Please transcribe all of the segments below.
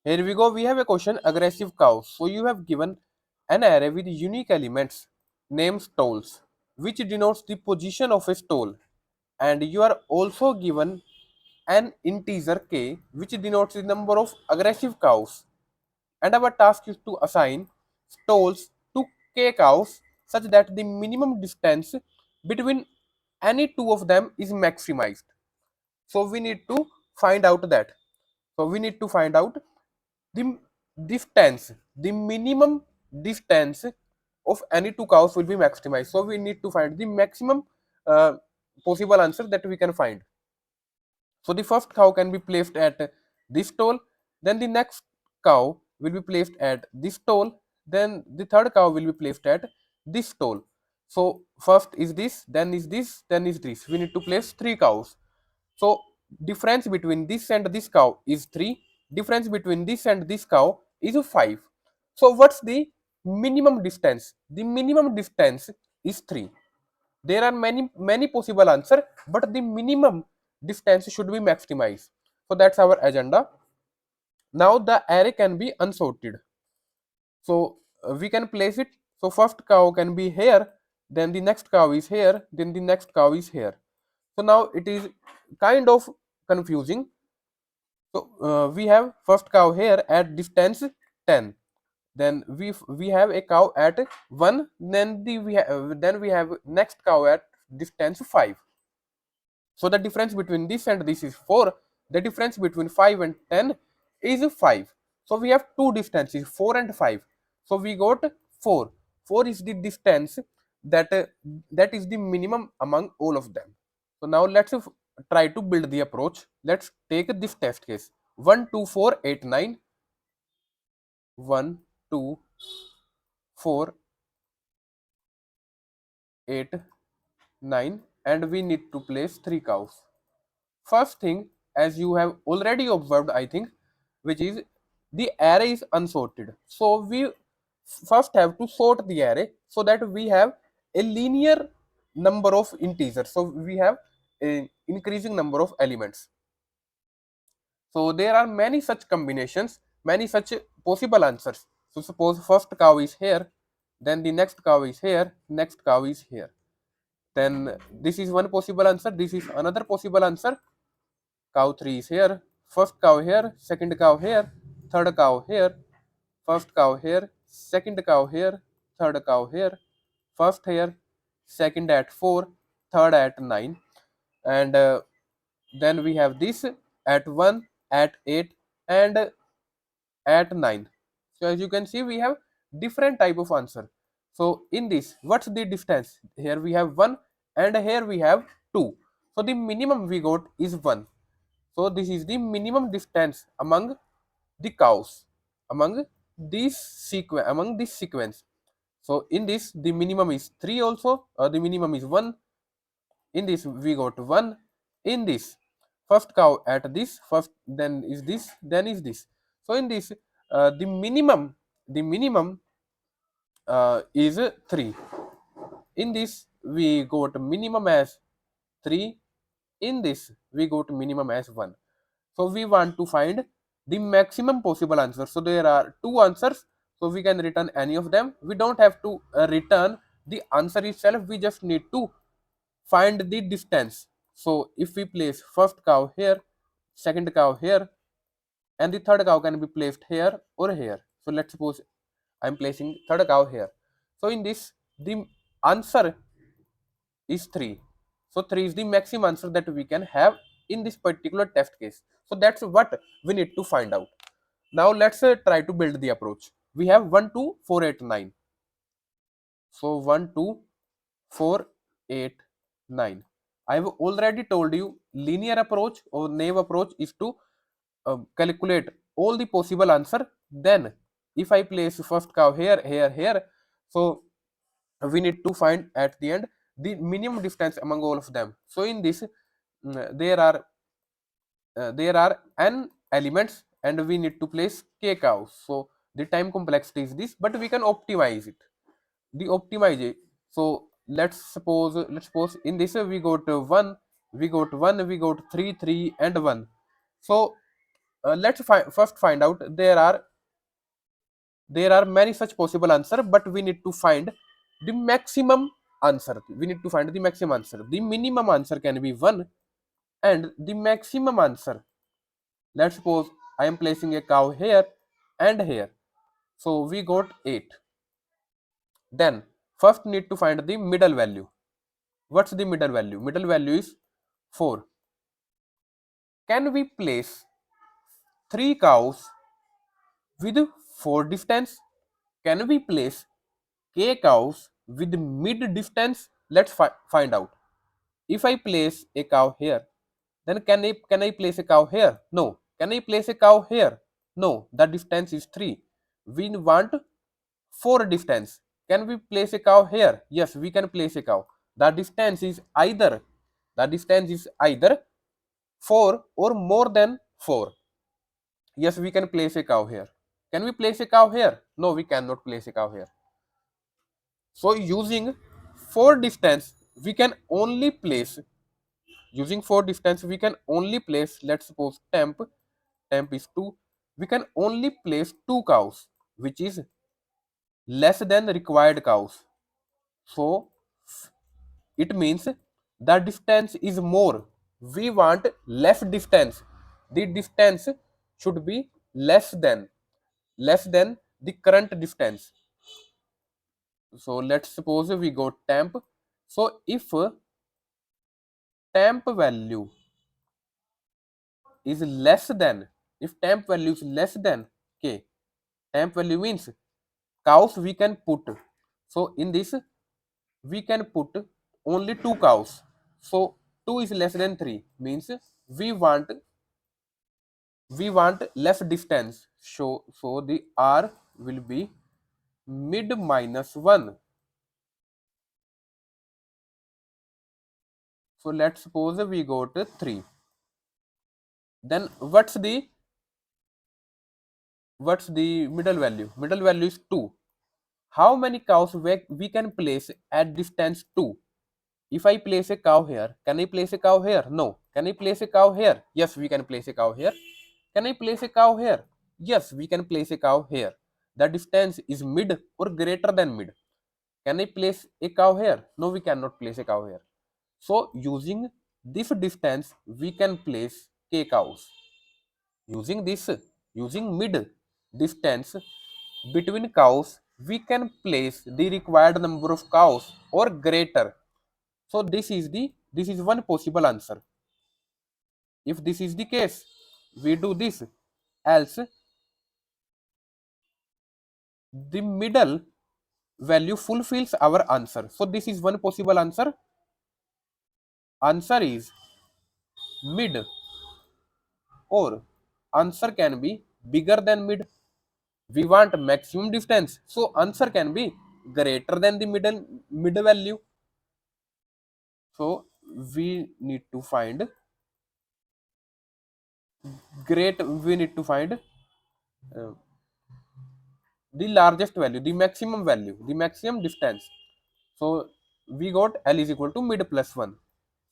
Here we go. We have a question, aggressive cows. So you have given an array with unique elements named stalls, which denotes the position of a stall. And you are also given an integer k, which denotes the number of aggressive cows. And our task is to assign stalls to k cows such that the minimum distance between any two of them is maximized. So we need to find out that. So we need to find out the distance, the minimum distance of any two cows will be maximized. So we need to find the maximum uh, possible answer that we can find. So the first cow can be placed at this stall, then the next cow will be placed at this stall, then the third cow will be placed at this stall. So first is this, then is this, then is this. We need to place three cows. So difference between this and this cow is 3. Difference between this and this cow is 5. So what's the minimum distance? The minimum distance is 3. There are many possible answer, but the minimum distance should be maximized. So that's our agenda. Now the array can be unsorted. So we can place it. So first cow can be here, then the next cow is here, then the next cow is here. So now it is kind of confusing. So we have first cow here at distance 10. Then we have a cow at 1. Then we have next cow at distance 5. So the difference between this and this is 4. The difference between 5 and 10 is 5. So we have two distances, 4 and 5. So we got 4. 4 is the distance that is the minimum among all of them. So now let's try to build the approach. Let's take this test case. 1, 2, 4, 8, 9. 1, 2, 4, 8, 9, and we need to place 3 cows. First thing, as you have already observed, I think, which is the array is unsorted. So we first have to sort the array so that we have a linear number of integers. So we have an increasing number of elements. So there are many such combinations, many such possible answers. So suppose first cow is here, then the next cow is here, next cow is here. Then this is one possible answer, this is another possible answer. Cow 3 is here, first cow here, second cow here, third cow here, first cow here, second cow here, third cow here, first here, second at 4, third at 9, and then we have this at 1, at 8, and at 9. So as you can see, we have different type of answer. So in this, what's the distance? Here we have 1 and here we have 2. So the minimum we got is 1. So this is the minimum distance among the cows, among this sequence. So in this, the minimum is 3 also, the minimum is 1. In this we got 1. In this, first cow at this, first, then is this, then is this. So in this, the minimum is 3. In this we got minimum as 3. In this we got minimum as 1. So we want to find the maximum possible answer. So there are two answers, so we can return any of them. We don't have to return the answer itself, we just need to find the distance. So if we place first cow here, second cow here, and the third cow can be placed here or here. So let's suppose I'm placing third cow here. So in this, the answer is 3. So 3 is the maximum answer that we can have in this particular test case. So that's what we need to find out. Now let's try to build the approach. We have 1, 2, 4, 8, 9. So 1, 2, 4, 8, 9. I have already told you linear approach or naive approach is to calculate all the possible answer. Then if I place first cow here, here, here, so we need to find at the end the minimum distance among all of them. So in this, there are n elements and we need to place k cows. So the time complexity is this, but we can optimize it. The optimize. So let's suppose in this we got 1, we got 1, we got 3, 3 and 1. So let's first find out there are many such possible answer, but we need to find the maximum answer. We need to find the maximum answer. The minimum answer can be 1 and the maximum answer, let's suppose I am placing a cow here and here, so we got 8. Then first need to find the middle value. What's the middle value? Middle value is 4. Can we place 3 cows with 4 distance? Can we place k cows with mid distance? Let's find out. If I place a cow here, then can I place a cow here? No. Can I place a cow here? No. The distance is 3. We want 4 distance. Can we place a cow here? Yes, we can place a cow. The distance is either 4 or more than 4. Yes, we can place a cow here. Can we place a cow here? No, we cannot place a cow here. So using 4 distance, we can only place, let's suppose temp is 2, we can only place 2 cows, which is less than required cows. So it means the distance is more. We want less distance. The distance should be less than the current distance. So let's suppose we go temp. So if temp value is less than, if temp value is less than k, temp value means cows we can put. So in this we can put only 2 cows. So 2 is less than 3 means we want less distance. So the r will be mid minus 1. So let's suppose we go to 3. Then what's the middle value? Middle value is 2. How many cows we can place at distance 2? If I place a cow here, can I place a cow here? No. Can I place a cow here? Yes, we can place a cow here. Can I place a cow here? Yes, we can place a cow here. The distance is mid or greater than mid. Can I place a cow here? No, we cannot place a cow here. So using this distance, we can place k cows. Using mid distance between cows, we can place the required number of cows or greater. So this is one possible answer. If this is the case, we do this. Else the middle value fulfills our answer. So this is one possible answer. Answer is mid, or answer can be bigger than mid. We want maximum distance, so answer can be greater than the mid value. So we need to find uh, the largest value, the maximum value, the maximum distance. So we got L is equal to mid plus 1.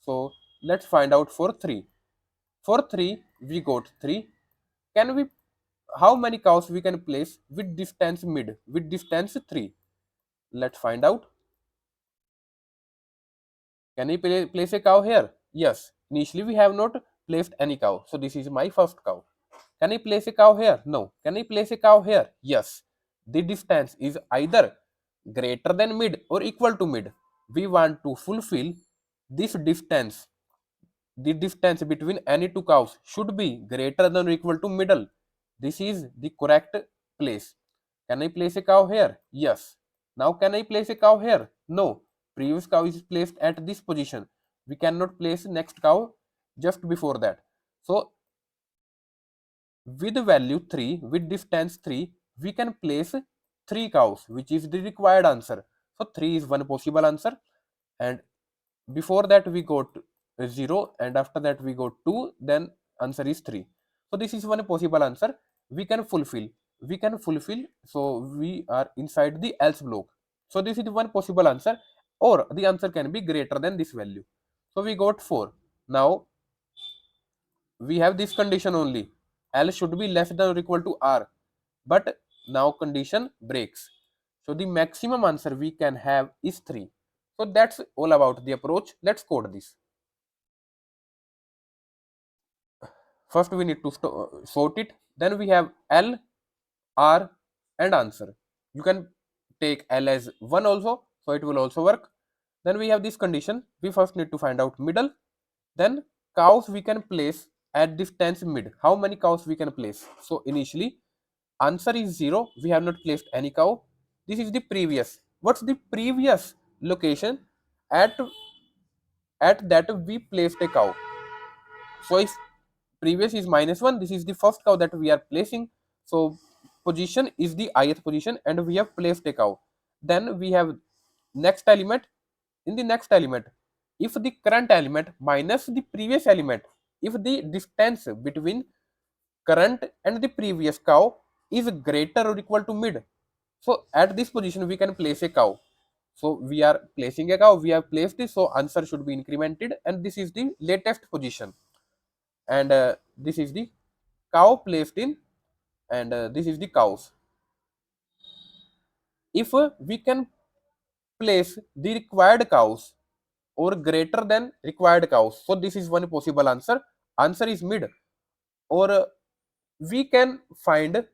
So let's find out for 3. For 3, we got 3. Can we, how many cows we can place with distance mid, with distance 3? Let's find out. Can I place a cow here? Yes. Initially we have not placed any cow. So this is my first cow. Can I place a cow here? No. Can I place a cow here? Yes. The distance is either greater than mid or equal to mid. We want to fulfill this distance. The distance between any two cows should be greater than or equal to middle. This is the correct place. Can I place a cow here? Yes. Now can I place a cow here? No. Previous cow is placed at this position. We cannot place next cow just before that. So with value 3, with distance 3, we can place 3 cows, which is the required answer. So 3 is one possible answer, and before that we got 0, and after that we got 2, then answer is 3. So this is one possible answer. We can fulfill, so we are inside the else block. So this is one possible answer, or the answer can be greater than this value. So we got 4. Now we have this condition only. L should be less than or equal to R. But now condition breaks. So the maximum answer we can have is 3. So that's all about the approach. Let's code this. First we need to sort it. Then we have L, R and answer. You can take L as 1 also, so it will also work. Then we have this condition. We first need to find out middle. Then cows we can place at distance mid. How many cows we can place? So initially answer is 0. We have not placed any cow. This is the previous. What's the previous location at that we placed a cow? So if previous is -1, this is the first cow that we are placing. So position is the ith position and we have placed a cow. Then we have next element. In the next element, if the current element minus the previous element, if the distance between current and the previous cow is greater or equal to mid, so at this position we can place a cow. So we are placing a cow, we have placed it, so answer should be incremented and this is the latest position. And this is the cow placed in, and this is the cows. If we can place the required cows or greater than required cows, so this is one possible answer. Answer is mid. Or we can find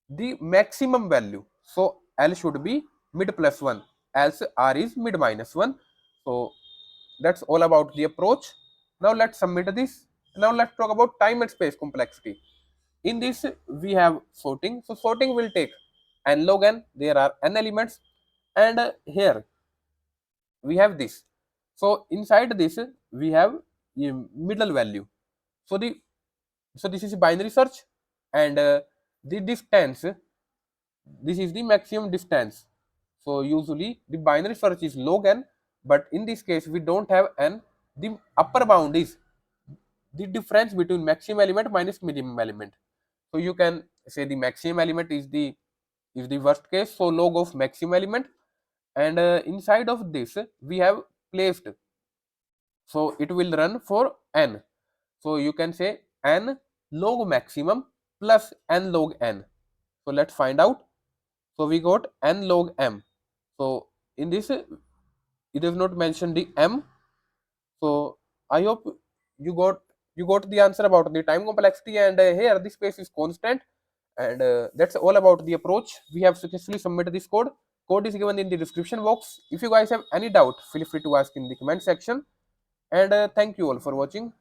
the maximum value. So L should be mid plus 1, else R is mid minus 1. So that's all about the approach. Now let's submit this. Now let's talk about time and space complexity. In this we have sorting. So sorting will take n log n. There are n elements, and here we have this. So inside this we have a middle value. So this is a binary search, and the distance, this is the maximum distance. So usually the binary search is log n, but in this case we don't have n. The upper bound is the difference between maximum element minus minimum element. So you can say the maximum element is the worst case, so log of maximum element, and inside of this we have placed, so it will run for n. So you can say n log maximum plus n log n. So let's find out. So we got n log m. So in this it does not mention the m. So I hope you got the answer about the time complexity, and here the space is constant, and that's all about the approach. We have successfully submitted this code. Code is given in the description box. If you guys have any doubt, feel free to ask in the comment section, and thank you all for watching.